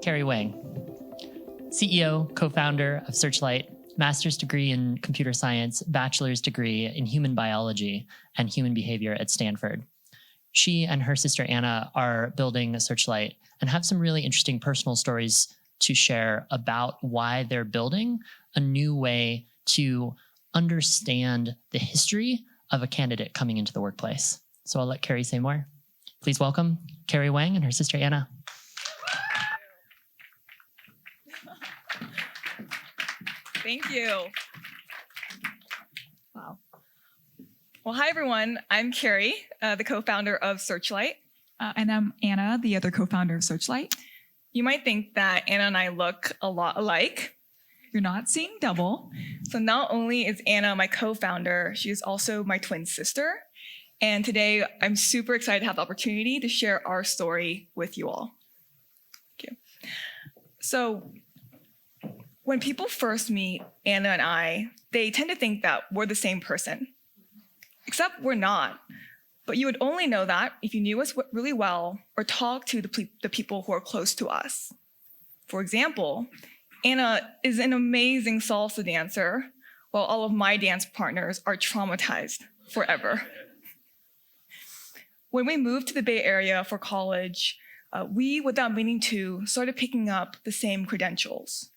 Kerry Wang, CEO, co-founder of Searchlight, master's degree in computer science, bachelor's degree in human biology and human behavior at Stanford. She and her sister Anna are building Searchlight and have some really interesting personal stories to share about why they're building a new way to understand the history of a candidate coming into the workplace. So I'll let Kerry say more. Please welcome Kerry Wang and her sister Anna. Thank you. Wow. Well, hi, everyone. I'm Kerry, the co-founder of Searchlight. And I'm Anna, the other co-founder of Searchlight. You might think that Anna and I look a lot alike. You're not seeing double. So not only is Anna my co-founder, she is also my twin sister. And today, I'm super excited to have the opportunity to share our story with you all. Thank you. So when people first meet Anna and I, they tend to think that we're the same person. Except we're not. But you would only know that if you knew us really well or talked to the people who are close to us. For example, Anna is an amazing salsa dancer, while all of my dance partners are traumatized forever. When we moved to the Bay Area for college, we, without meaning to, started picking up the same credentials.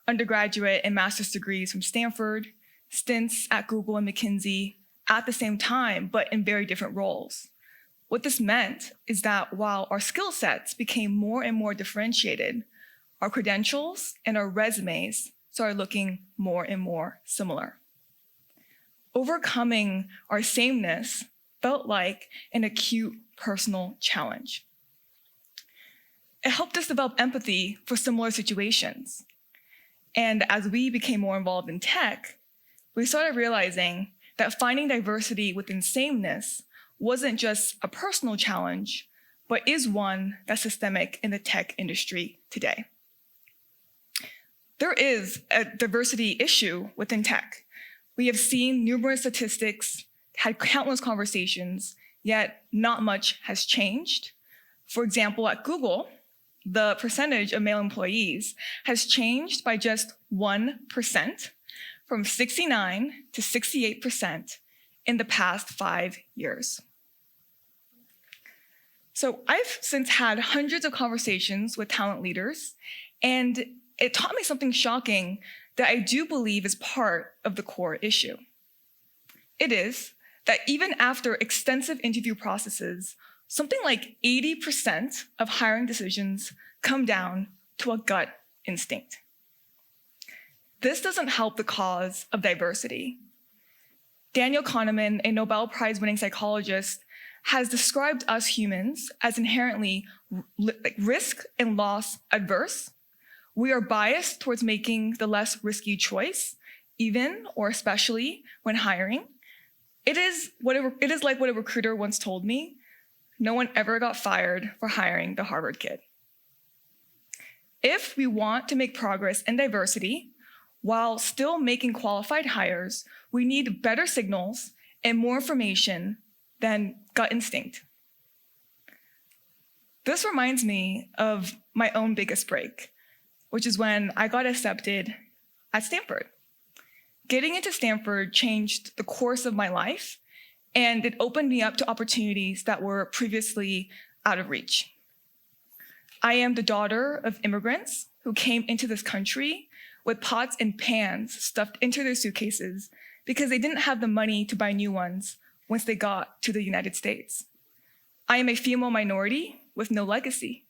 Undergraduate and master's degrees from Stanford, stints at Google and McKinsey at the same time, but in very different roles. What this meant is that while our skill sets became more and more differentiated, our credentials and our resumes started looking more and more similar. Overcoming our sameness felt like an acute personal challenge. It helped us develop empathy for similar situations. And as we became more involved in tech, we started realizing that finding diversity within sameness wasn't just a personal challenge, but is one that's systemic in the tech industry today. There is a diversity issue within tech. We have seen numerous statistics, had countless conversations, yet not much has changed. For example, at Google, the percentage of male employees has changed by just 1%, from 69 to 68% in the past 5 years. So I've since had hundreds of conversations with talent leaders, and it taught me something shocking that I do believe is part of the core issue. It is that even after extensive interview processes, something like 80% of hiring decisions come down to a gut instinct. This doesn't help the cause of diversity. Daniel Kahneman, a Nobel Prize-winning psychologist, has described us humans as inherently risk and loss adverse. We are biased towards making the less risky choice, even or especially when hiring. It is like what a recruiter once told me: no one ever got fired for hiring the Harvard kid. If we want to make progress in diversity while still making qualified hires, we need better signals and more information than gut instinct. This reminds me of my own biggest break, which is when I got accepted at Stanford. Getting into Stanford changed the course of my life, and it opened me up to opportunities that were previously out of reach. I am the daughter of immigrants who came into this country with pots and pans stuffed into their suitcases because they didn't have the money to buy new ones once they got to the United States. I am a female minority with no legacy.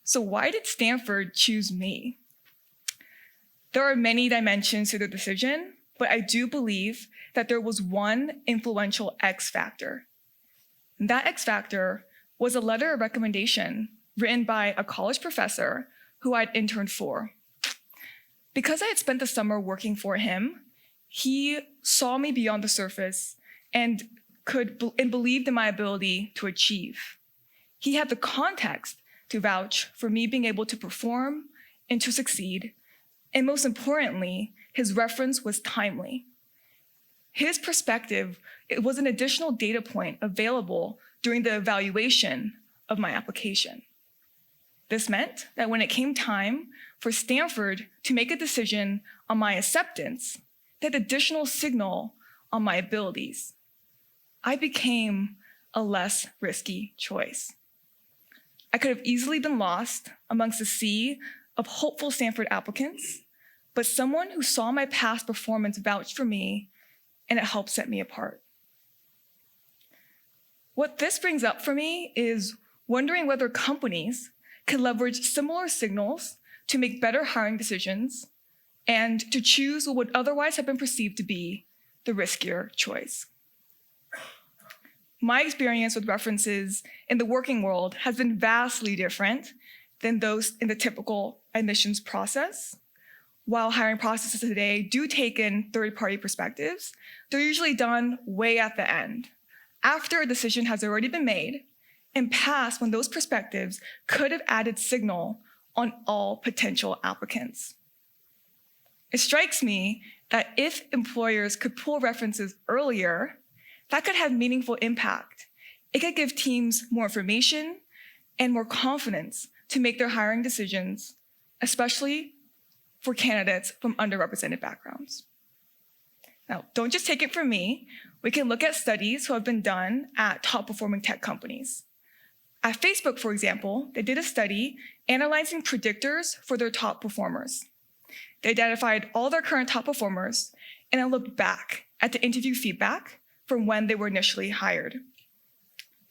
So why did Stanford choose me? There are many dimensions to the decision, but I do believe that there was one influential X factor. And that X factor was a letter of recommendation written by a college professor who I'd interned for. Because I had spent the summer working for him, he saw me beyond the surface and believed in my ability to achieve. He had the context to vouch for me being able to perform and to succeed. And most importantly, his reference was timely. His perspective, it was an additional data point available during the evaluation of my application. This meant that when it came time for Stanford to make a decision on my acceptance, they had additional signal on my abilities. I became a less risky choice. I could have easily been lost amongst a sea of hopeful Stanford applicants, but someone who saw my past performance vouched for me, and it helped set me apart. What this brings up for me is wondering whether companies can leverage similar signals to make better hiring decisions and to choose what would otherwise have been perceived to be the riskier choice. My experience with references in the working world has been vastly different than those in the typical admissions process. While hiring processes today do take in third-party perspectives, they're usually done way at the end, after a decision has already been made and past when those perspectives could have added signal on all potential applicants. It strikes me that if employers could pull references earlier, that could have meaningful impact. It could give teams more information and more confidence to make their hiring decisions, especially for candidates from underrepresented backgrounds. Now, don't just take it from me. We can look at studies who have been done at top-performing tech companies. At Facebook, for example, they did a study analyzing predictors for their top performers. They identified all their current top performers and then looked back at the interview feedback from when they were initially hired.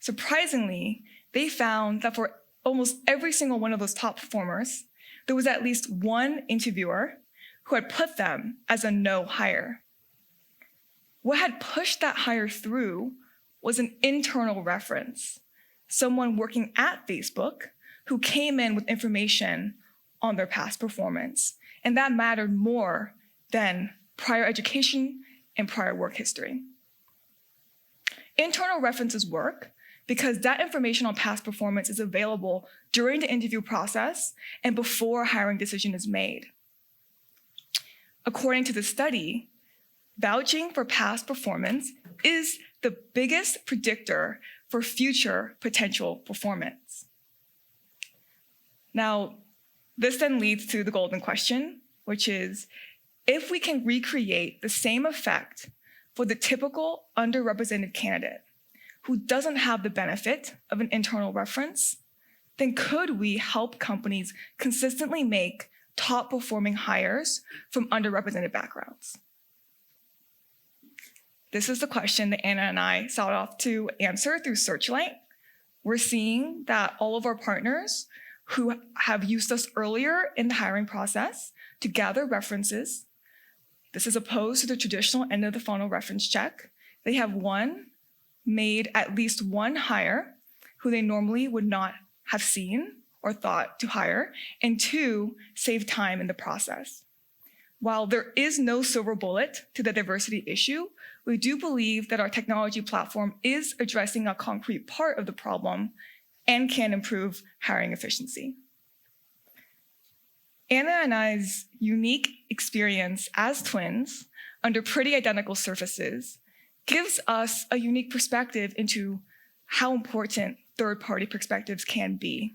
Surprisingly, they found that for almost every single one of those top performers, there was at least one interviewer who had put them as a no hire. What had pushed that hire through was an internal reference, someone working at Facebook who came in with information on their past performance, and that mattered more than prior education and prior work history. Internal references work because that information on past performance is available during the interview process and before a hiring decision is made. According to the study, vouching for past performance is the biggest predictor for future potential performance. Now, this then leads to the golden question, which is, if we can recreate the same effect for the typical underrepresented candidate who doesn't have the benefit of an internal reference, then could we help companies consistently make top-performing hires from underrepresented backgrounds? This is the question that Anna and I sought off to answer through Searchlight. We're seeing that all of our partners who have used us earlier in the hiring process to gather references, this is opposed to the traditional end of the funnel reference check. They have made at least one hire who they normally would not have seen or thought to hire, and two, save time in the process. While there is no silver bullet to the diversity issue, we do believe that our technology platform is addressing a concrete part of the problem and can improve hiring efficiency. Anna and I's unique experience as twins under pretty identical surfaces gives us a unique perspective into how important third-party perspectives can be.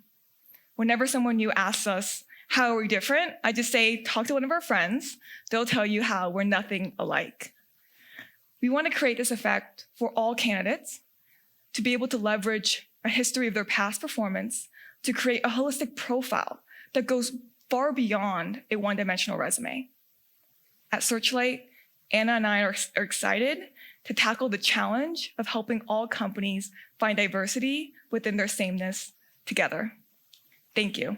Whenever someone new asks us, how are we different? I just say, talk to one of our friends. They'll tell you how we're nothing alike. We want to create this effect for all candidates to be able to leverage a history of their past performance to create a holistic profile that goes far beyond a one-dimensional resume. At Searchlight, Anna and I are excited to tackle the challenge of helping all companies find diversity within their sameness together. Thank you.